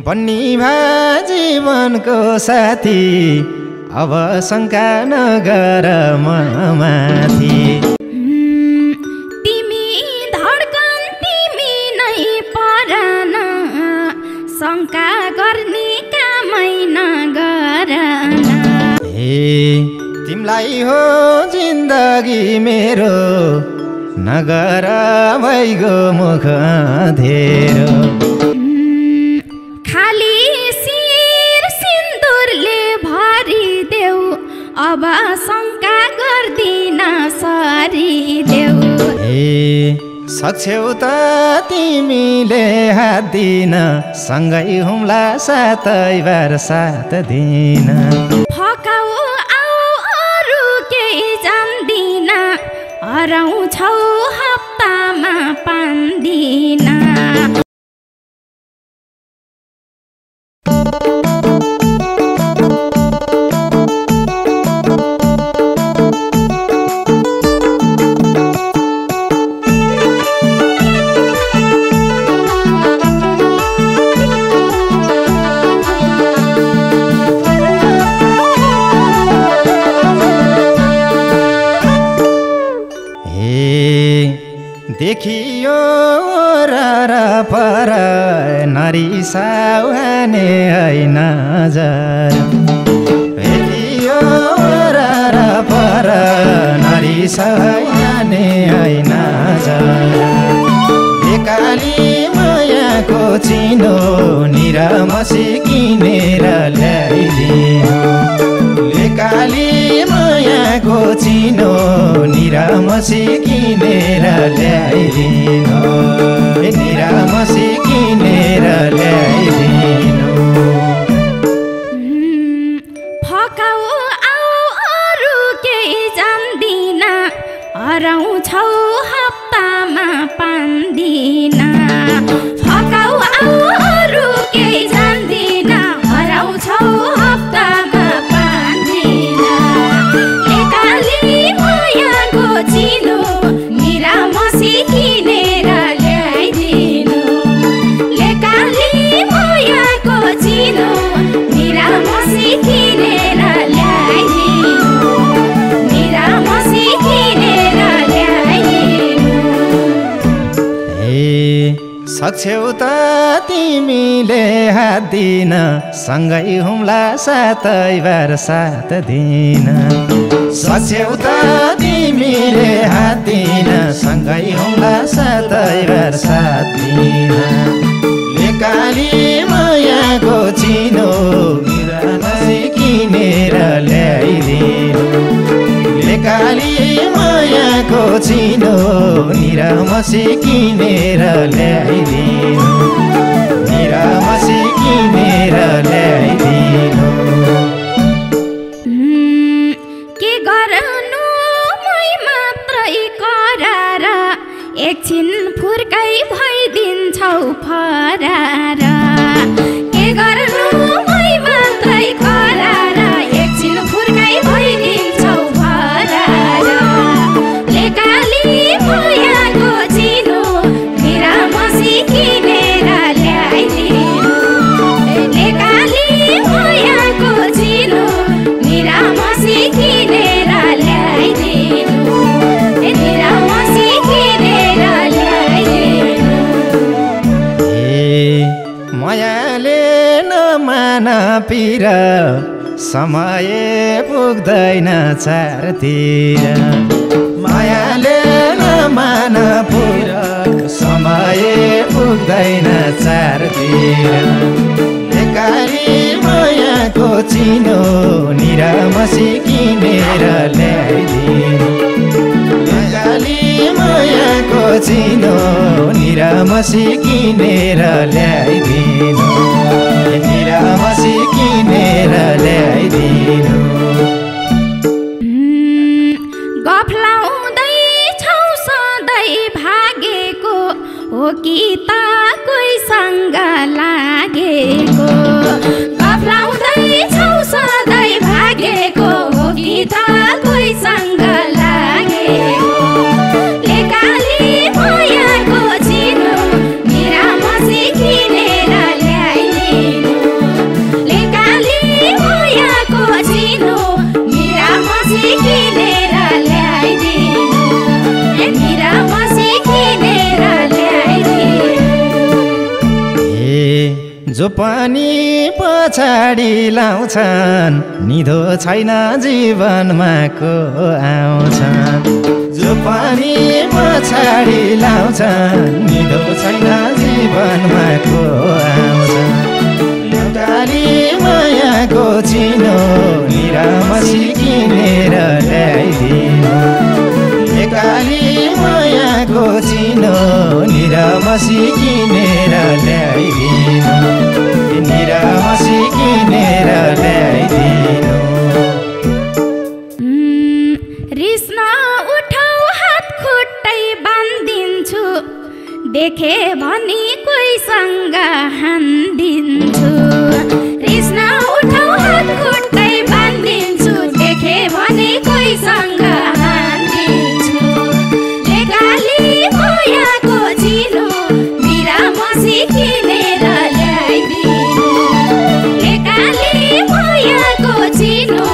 बन्नी भा जीवनको साथी अब शङ्का नगर ममाथि तिमी धड्कन तिमी नै परन शङ्का गर्ने कामै नगरन हे तिमलाई हो जिन्दगी मेरो नगर भइगो मुख धेरो खाली शिर सिन्दुरले भरिदेऊ अब शङ्का गर्दिन सरिदेऊ हे सक्छौ त तिमीले हात दिन सँगै हुम्ला सातै बार 7 दिन फकाउ आऊ अरू केही जान्दिन हराउँछौ हप्तामा 5 दिन देखियो र पर नारी साउने हैन नजर देखियो र पर नारी साउने हैन नजर एकाली मायाको चिनो निरामसी किनेर ल्याइदियो एकाली मायाको चिनो निरामसी किनेर ल्याइदिनु निरामसी किनेर ल्याइदिनु फकाउ आऊ अरू केही जान्दिन हराउँछौ हप्तामा 5 दिन फकाउ आऊ अरू केही जान्दिन हराउँछौ हप्तामा 5 दिन एकाली मायाको चिनो निरामसी किनेर ल्याइदिनु एकाली मायाको चिनो निरामसी किनेर ल्याइदिनु निरामसी किनेर ल्याइदिनु सक्छौ त तिमीले हात दिन सँगै हुम्ला सातै बार 7 दिन सक्छौ त तिमीले हात दिन सँगै हुम्ला सातै बार 7 दिन लेकाली मायाको चिनो निरामसी किनेर ल्याइदिनु लेकाली मायाको चिनो निरामसी किनेर ल्याइदिनु निरामसी किनेर ल्याइदिनु के गर्नु मै मात्रै करार एकछिन फुर्कै भइदिन्छौ फरार के गर्नु मै मात्रै करार एकछिन फुर्कै भइदिन्छौ फरार लेकाली मायाको चिनो निरामसी किनेर ल्याइदिनु लेकाली मायाको चिनो निरामसी किनेर ल्याइदिनु निरामसी किनेर ल्याइदिनु मायाले नमान पिर समय पुग्दैन चारतिर मायाले नमान पिर समय पुग्दैन चारतिर एकाली मायाको चिनो निरामसी किनेर ल्याइदिनु एकाली मायाको चिनो निरामसी किनेर ल्याइदिनु निरामसी किनेर ल्याइदिनु गफ लाउँदैछौ सधैँ भागेको हो कि त कोहीसँग लागेको गफ लाउँदैछौ सधैँ भागेको हो कि त कोहीसँग लागेको लेकाली मायाको चिनो निरामसी किनेर ल्या जो पनि पछाडि लाउँछन् निधो छैन जीवनमा को आउँछन् जो पनि पछाडि लाउँछन् निधो छैन जीवनमा को आउँछन् काली मायाको चिनो निरामसी किनेर ल्याइदिनु काली मायाको चिनो निरामसी किनेर ल्याइदिनु निरामसी किनेर ल्याइदिनु रिस्न उठाउ हात खुट्टै बान्दिन्छु देखे भनी कोहीसँग हान्दिन्छु रिस्न उठाउ हात खुट्टै बान्दिन्छु देखे भने कोहीसँग हान्दिन्छु लेकाली मायाको चिनो निरामसी किनेर ल्याइदिनु लेकाली मायाको चिनो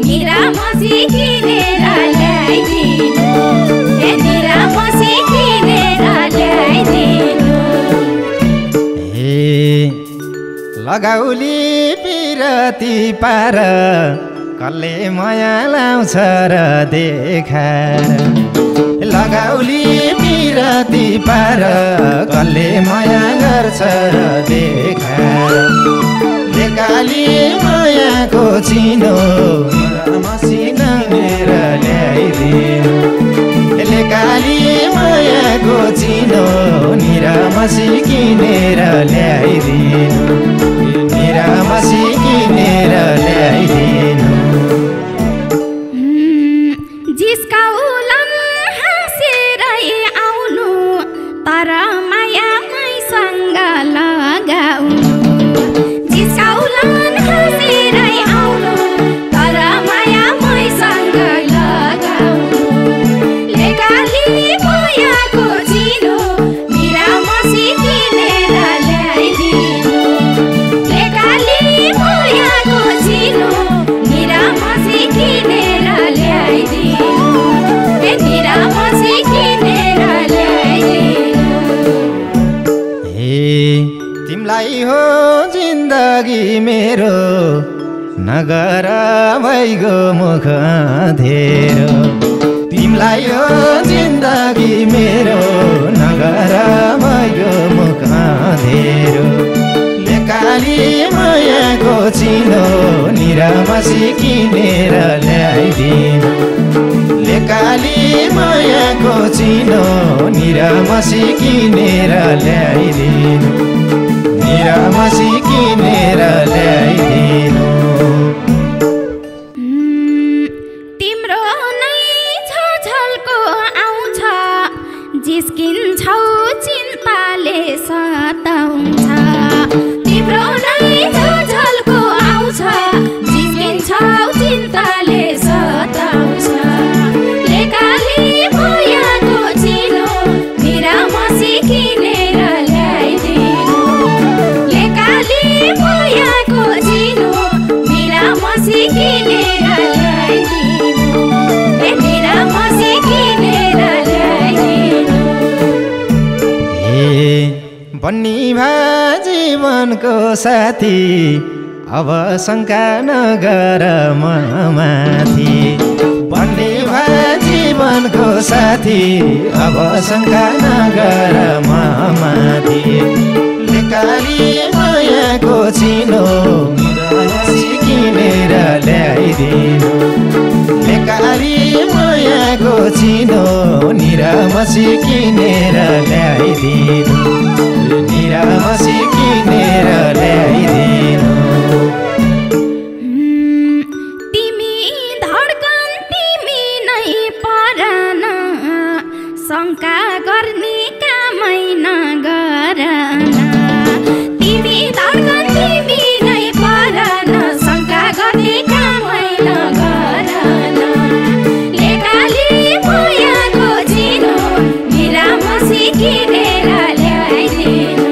निरामसी किनेर ल्याइदिनु निरामसी किनेर ल्याइदिनु लगाउली पिरती पार कसले माया लाउँछ र देखार लगाउली पिरती पार कसले माया गर्छ र देखार लेकाली मायाको चिनो मसिना लिएर ल्याइदिनु लेकाली मायाको चिनो निरामसी किनेर ल्याइदिनु निरामसी किनेर ल्याइदिनु जिस्काउलन हाँसेरै आउनु तर माया मैसँग लगाउनु जिस्काउलन हाँसेरै आउनु तर माया मैसँग लगाउनु लेकाली मायाको चिनो निरामसी किनेर ल्याइदिनु लेकाली मायाको चिनो निरामसी किनेर ल्याइदिनु निरामसी किनेर ल्याइदिनु तिमलाई हो जिन्दगी मेरो नगर भइगो मुख धेरो तिमलाई हो जिन्दगी मेरो नगर भइगो मुख धेरो लेकाली मायाको चिनो निरामसी किनेर ल्याइदिनु लेकाली मायाको चिनो निरामसी किनेर ल्याइदिनु निरामसी किनेर ल्याइदिनु तिम्रो नै छलको आउँछ जिस्किन्छौ चिन्ताले सताउँछ तिम्रो नै छलको आउँछ जिस्किन्छौ चिन्ताले सताउँछ लेकाली मायाको चिनो निरामसी किनेर ल्याइदिनु लेकाली मायाको चिनो निरामसी किनेर ल्याइदिनु निरामसी किनेर ल्याइदिनु बन्नी भा जीवनको साथी अब शङ्का नगर माथि बन्नी भा जीवनको साथी अब शङ्का नगर माथि लेकाली मायाको चिनो निरामसी किनेर ल्याइदिनु लेकाली मायाको चिनो निरामसी किनेर ल्याइदिनु निरामसी किनेर ल्याइदिनु तिमी धड्कन तिमी नै परन शङ्का गर्ने कामै नगरन तिमी धड्कन तिमी नै परन शङ्का गर्ने कामै नगरन लेकाली मायाको चिनो निरामसी किनेर ल्याइदिनु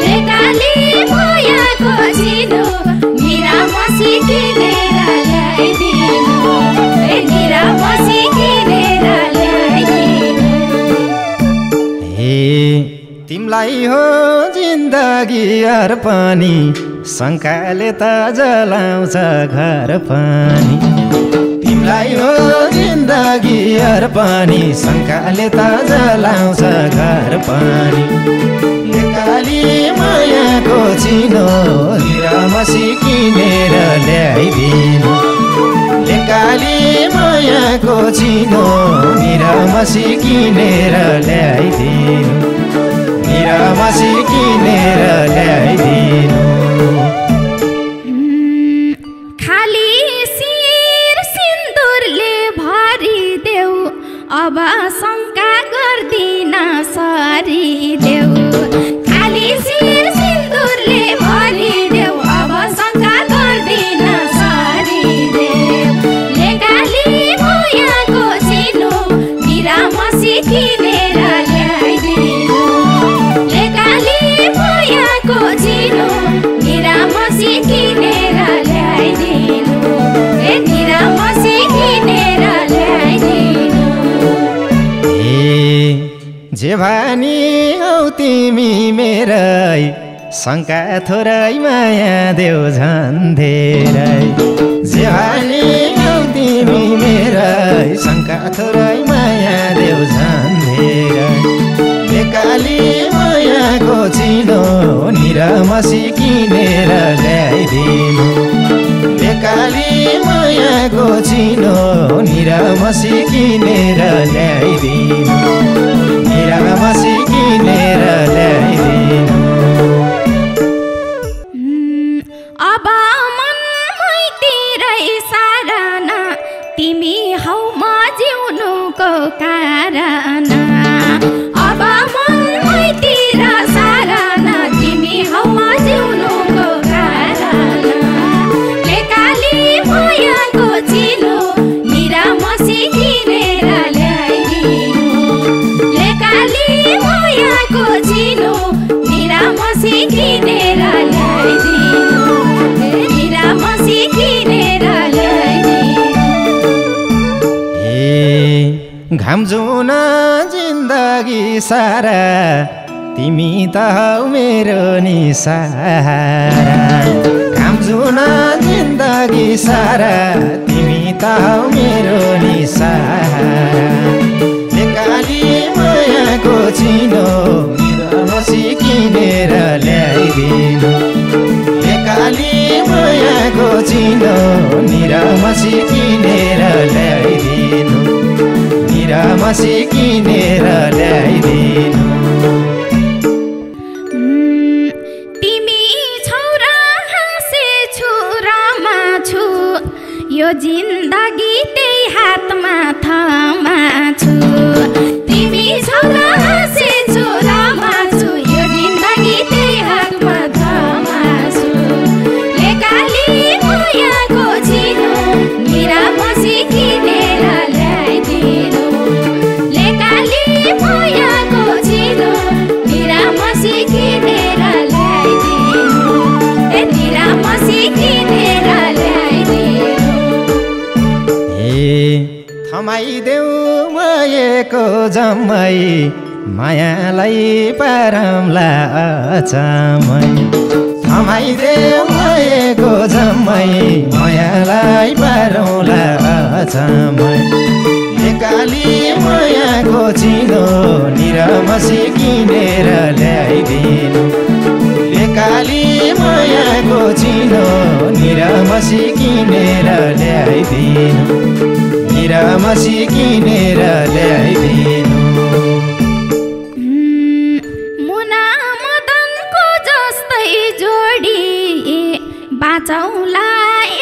लेकाली मायाको चिनो निरामसी किनेर ल्याइदिनु निरामसी किनेर ल्याइदिनु तिमलाई हो जिन्दगी जिन्दगी अर्पणी शङ्काले त जलाउँछ घर पनि तिमीलाई हो जिन्दगी अर्पणी शङ्काले त जलाउँछ घर पनि काली मायाको चिनो हिरामसी किनेर ल्याइदिनु काली मायाको चिनो निरामसी किनेर ल्याइदिनु निरामसी किनेर ल्याइदिनु खाली शिर सिन्दुरले भरिदेऊ अब शङ्का गर्दिन सरिदेऊ खाली शिर सिन्दुरले भरिदेऊ अब शङ्का गर्दिन सरिदेऊ लेकाली मायाको चिनो निरामसी किनेर ल्याइदिनु लेकाली मायाको चिनो निरामसी किनेर ल्याइदिनु ए निरामसी किनेर ल्याइदिनु जे भानी हौ तिमी मेरै शङ्का थोरै माया देऊ झन् धेरै जे भानी हौ तिमी मेरै शङ्का थोरै माया देऊ झन् धेरै काली मायाको चिनो निरामसी किनेर ल्याइदिनु काली मायाको चिनो निरामसी किनेर ल्याइदिनु निरामसी किनेर ल्याइदिनु अब मनमैतिरै सारन तिमी हौ म जिउनुको कारण अब मनमैतिर सारन तिमी हौ म जिउनुको कारण लेकाली मायाको चिनो निरामसी किनेर ल्याइदिनु लेकाली मायाको चिनो निरामसी किनेर ल्याइदिनु निरामसी किनेर ल्याइदिनु घाम जुन जिन्दगी सारा तिमी त हौ मेरो नि सहारा घाम जुन जिन्दगी सारा तिमी त हौ मेरो नि सहारा काली मायाको चिनो निरामसी किनेर ल्याइदिनु काली मायाको चिनो निरामसी किनेर ल्याइदिनु निरामसी किनेर ल्याइदिनु तिमी छौरा हाँसे छुरामा छु यो जिन्दगी त्यही हातमा थामा छु तिमी छौरा हाँसे छुरामा छु यो जिन्दगी त्यही हातमा थामा छु लेकाली मायाको चिनो निरामसी किनेर ल्याइदिनु लेकाली मायाको चिनो निरामसी किनेर ल्याइदिनु ए निरामसी किनेर ल्याइदिनु थमाइदेऊ मायाको जम्मै मायालाई पारौँला अचम्मै थमाइदेऊ मायाको जम्मै मायालाई पारौँला अचम्मै काली मायाको चिनो निरामसी किनेर ल्याइदिनु काली मायाको चिनो निरामसी किनेर ल्याइदिनु निरामसी किनेर ल्याइदिनु मुना मदनको जस्तै जोडी बाँचौँला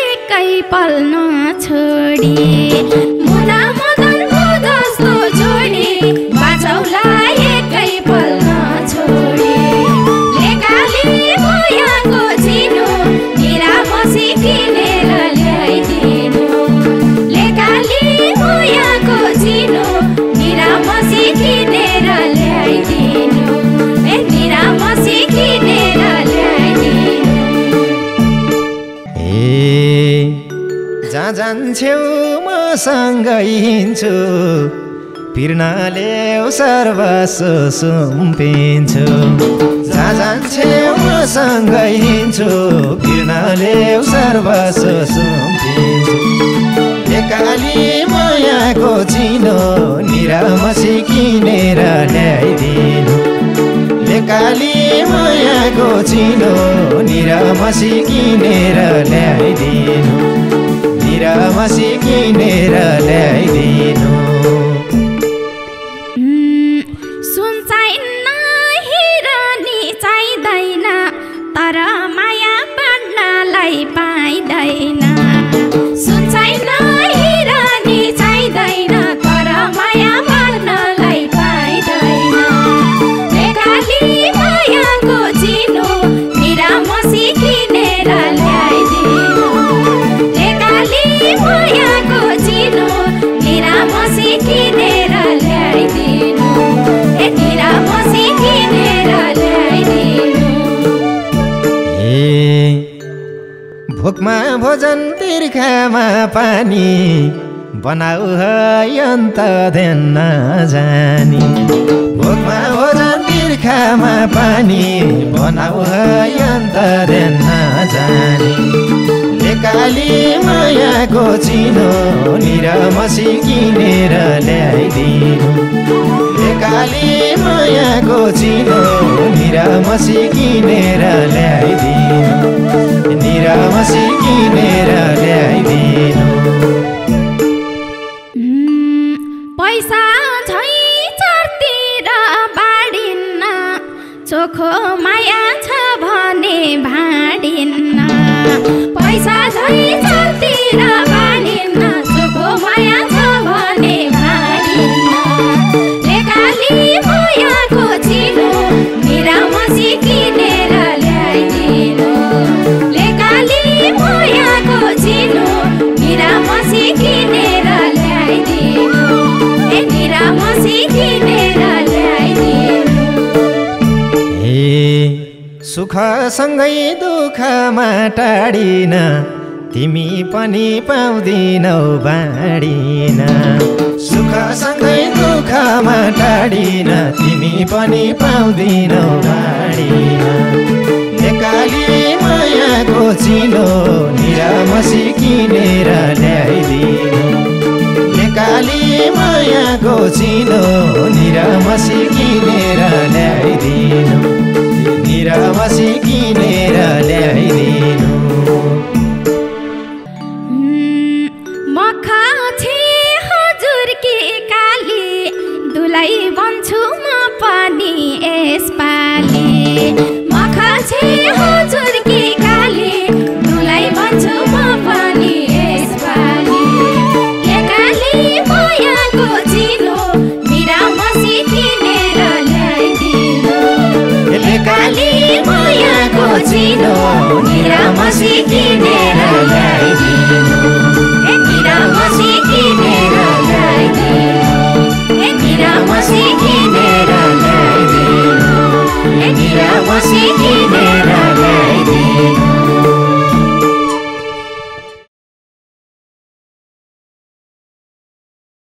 एकै पल नछोडी मुना मदनको जस्तो जोडी बाँचौँला एकै पल नछोडी लेकाली मायाको चिनो निरामसी किनेर ल्याइदिनु लेकाली मायाको चिनो निरामसी किनेर ल्याइदिनु ए निरामसी किनेर ल्याइदिनु जहाँ जान्छौ मसँगै हिँड्छु पिर्नाले सर्वस्व सुम्पिन्छु जहाँ जान्छौ सँगै हिँड्छु किर्नले सर्वस्व सुम्पिन्छु काली मायाको चिनो निरामसी किनेर ल्याइदिनु काली मायाको चिनो निरामसी किनेर ल्याइदिनु निरामसी किनेर ल्याइदिनु सुन चाहिन्न हिरानी चाहिँदैन तर माया बाँड्नलाई पाइँदैन सुन चाहिन्न हिरानी चाहिँदैन तर माया बाँड्नलाई पाइँदैन काली मायाको चिनो निरामसी किनेर ल्याइदिनु काली मायाको चिनो निरामसी किनेर ल्याइदिनु निरामसी किनेर ल्याइदिनु भोकमा भोजन तिर्खामा पानी बनाऊ अन्त ध्यान नजानी भोकमा भोजन तिर्खामा पानी बनाऊ अन्त ध्यान नजानी काली मायाको चिनो निरामसी किनेर ल्याइदिनु काली मायाको चिनो निरामसी किनेर ल्याइदिनु निरामसी किनेर ल्याइदिनु पैसा झै चारतिर बाडिन्न चोखो माया छ भने भाडिन्न पैसा झै चारतिर बाडिन्न चोखो माया छ भने भाडिन्न काली मायाको चिनो निरामसी किनेर ल्याइदिनु काली मायाको चिनो निरामसी किनेर ल्याइदिनु निरामसी किनेर ल्याइदिनु सुखसँगै दुःखमा टाडिन तिमी पनि पाउँदिनौ बाँडिन सुखसँगै दुःखमा टाडिन तिमी पनि पाउँदिनौ बाँडिन काली मायाको चिनो निरामसी किनेर ल्याइदिनु काली मायाको चिनो निरामसी किनेर ल्याइदिनु निरामसी किनेर ल्याइदिनु मखा छे हजुरकी काली दुलै बन्छु म पनि यसपालि मखा छे हजुरकी काली दुलै बन्छु म पनि यसपालि काली मायाको चिनो निरामसी किनेर ल्याइदिनु काली मायाको चिनो निरामसी किनेर ल्याइदिनु